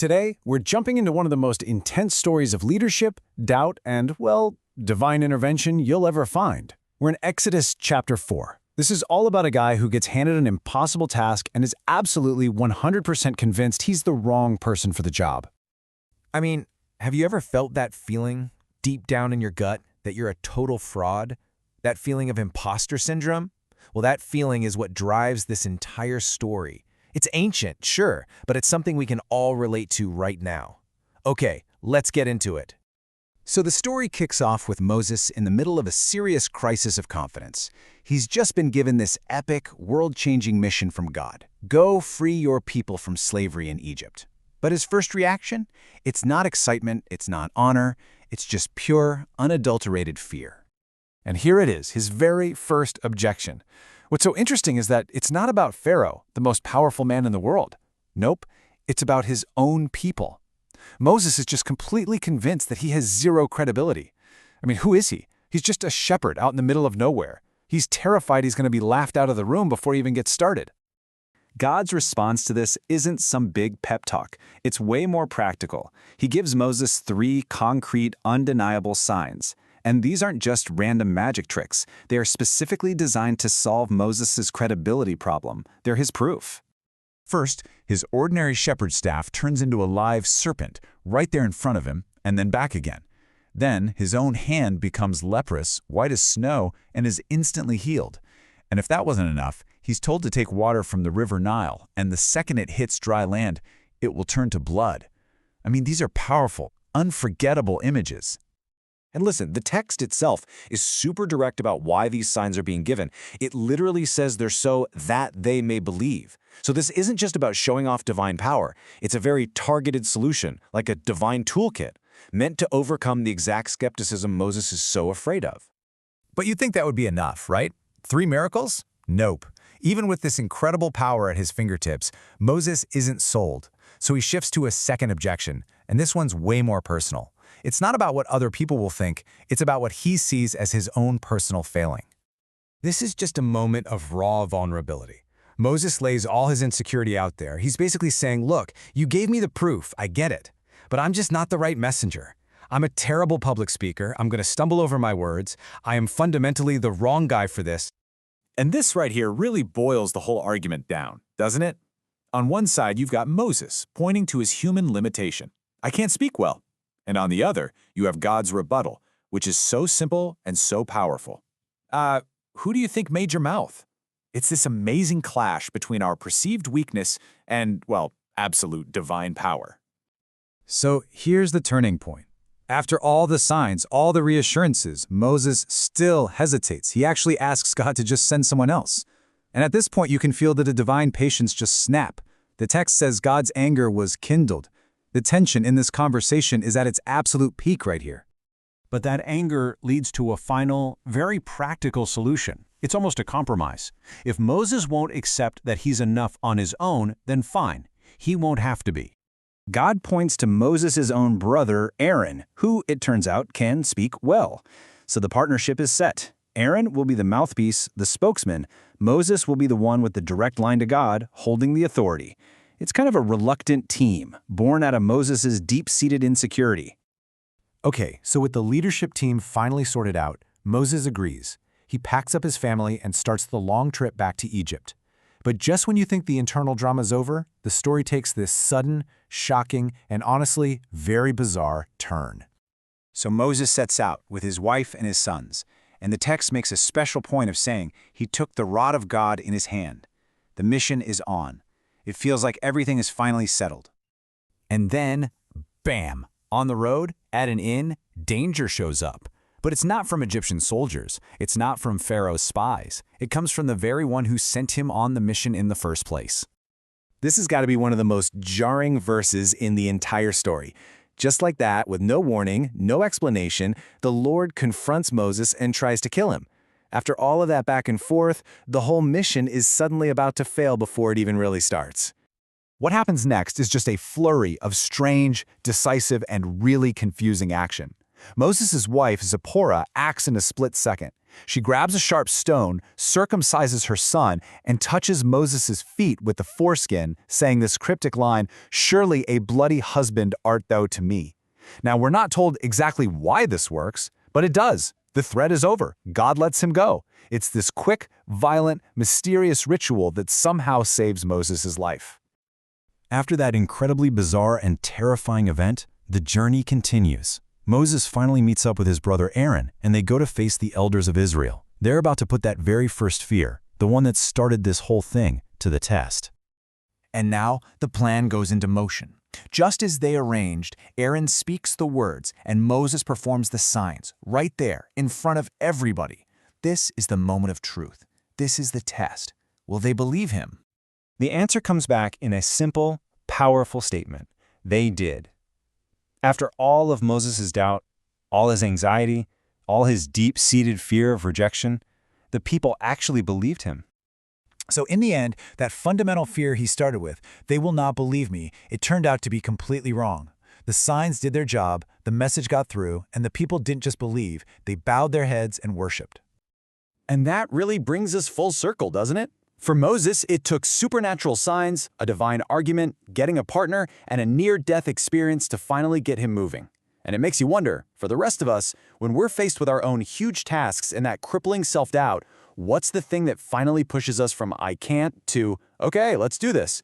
Today, we're jumping into one of the most intense stories of leadership, doubt, and, well, divine intervention you'll ever find. We're in Exodus chapter 4. This is all about a guy who gets handed an impossible task and is absolutely 100% convinced he's the wrong person for the job. I mean, have you ever felt that feeling deep down in your gut that you're a total fraud? That feeling of imposter syndrome? Well, that feeling is what drives this entire story. It's ancient, sure, but it's something we can all relate to right now. Okay, let's get into it. So the story kicks off with Moses in the middle of a serious crisis of confidence. He's just been given this epic, world-changing mission from God. Go free your people from slavery in Egypt. But his first reaction? It's not excitement, it's not honor, it's just pure, unadulterated fear. And here it is, his very first objection. What's so interesting is that it's not about Pharaoh, the most powerful man in the world. Nope, it's about his own people. Moses is just completely convinced that he has zero credibility. I mean, who is he? He's just a shepherd out in the middle of nowhere. He's terrified he's going to be laughed out of the room before he even gets started. God's response to this isn't some big pep talk. It's way more practical. He gives Moses 3 concrete, undeniable signs. And these aren't just random magic tricks. They are specifically designed to solve Moses' credibility problem. They're his proof. First, his ordinary shepherd staff turns into a live serpent right there in front of him, and then back again. Then, his own hand becomes leprous, white as snow, and is instantly healed. And if that wasn't enough, he's told to take water from the river Nile, and the second it hits dry land, it will turn to blood. I mean, these are powerful, unforgettable images. And listen, the text itself is super direct about why these signs are being given. It literally says they're so that they may believe. So this isn't just about showing off divine power. It's a very targeted solution, like a divine toolkit, meant to overcome the exact skepticism Moses is so afraid of. But you'd think that would be enough, right? 3 miracles? Nope. Even with this incredible power at his fingertips, Moses isn't sold. So he shifts to a second objection, and this one's way more personal. It's not about what other people will think, it's about what he sees as his own personal failing. This is just a moment of raw vulnerability. Moses lays all his insecurity out there. He's basically saying, look, you gave me the proof, I get it, but I'm just not the right messenger. I'm a terrible public speaker, I'm going to stumble over my words, I am fundamentally the wrong guy for this. And this right here really boils the whole argument down, doesn't it? On one side, you've got Moses pointing to his human limitation. I can't speak well. And on the other, you have God's rebuttal, which is so simple and so powerful. Who do you think made your mouth? It's this amazing clash between our perceived weakness and, well, absolute divine power. So here's the turning point. After all the signs, all the reassurances, Moses still hesitates. He actually asks God to just send someone else. And at this point, you can feel that the divine patience just snap. The text says God's anger was kindled. The tension in this conversation is at its absolute peak right here. But that anger leads to a final, very practical solution. It's almost a compromise. If Moses won't accept that he's enough on his own, then fine. He won't have to be. God points to Moses' own brother, Aaron, who, it turns out, can speak well. So the partnership is set. Aaron will be the mouthpiece, the spokesman. Moses will be the one with the direct line to God, holding the authority. It's kind of a reluctant team, born out of Moses' deep-seated insecurity. Okay, so with the leadership team finally sorted out, Moses agrees. He packs up his family and starts the long trip back to Egypt. But just when you think the internal drama's over, the story takes this sudden, shocking, and honestly, very bizarre turn. So Moses sets out with his wife and his sons, and the text makes a special point of saying he took the rod of God in his hand. The mission is on. It feels like everything is finally settled. And then, bam! On the road, at an inn, danger shows up. But it's not from Egyptian soldiers. It's not from Pharaoh's spies. It comes from the very one who sent him on the mission in the first place. This has got to be one of the most jarring verses in the entire story. Just like that, with no warning, no explanation, the Lord confronts Moses and tries to kill him. After all of that back and forth, the whole mission is suddenly about to fail before it even really starts. What happens next is just a flurry of strange, decisive, and really confusing action. Moses' wife, Zipporah, acts in a split second. She grabs a sharp stone, circumcises her son, and touches Moses' feet with the foreskin, saying this cryptic line, "Surely a bloody husband art thou to me." Now, we're not told exactly why this works, but it does. The threat is over. God lets him go. It's this quick, violent, mysterious ritual that somehow saves Moses' life. After that incredibly bizarre and terrifying event, the journey continues. Moses finally meets up with his brother Aaron, and they go to face the elders of Israel. They're about to put that very first fear, the one that started this whole thing, to the test. And now the plan goes into motion. Just as they arranged, Aaron speaks the words, and Moses performs the signs, right there, in front of everybody. This is the moment of truth. This is the test. Will they believe him? The answer comes back in a simple, powerful statement. They did. After all of Moses' doubt, all his anxiety, all his deep-seated fear of rejection, the people actually believed him. So in the end, that fundamental fear he started with, "They will not believe me," it turned out to be completely wrong. The signs did their job, the message got through, and the people didn't just believe, they bowed their heads and worshipped. And that really brings us full circle, doesn't it? For Moses, it took supernatural signs, a divine argument, getting a partner, and a near-death experience to finally get him moving. And it makes you wonder, for the rest of us, when we're faced with our own huge tasks and that crippling self-doubt, what's the thing that finally pushes us from "I can't" to "Okay, let's do this"?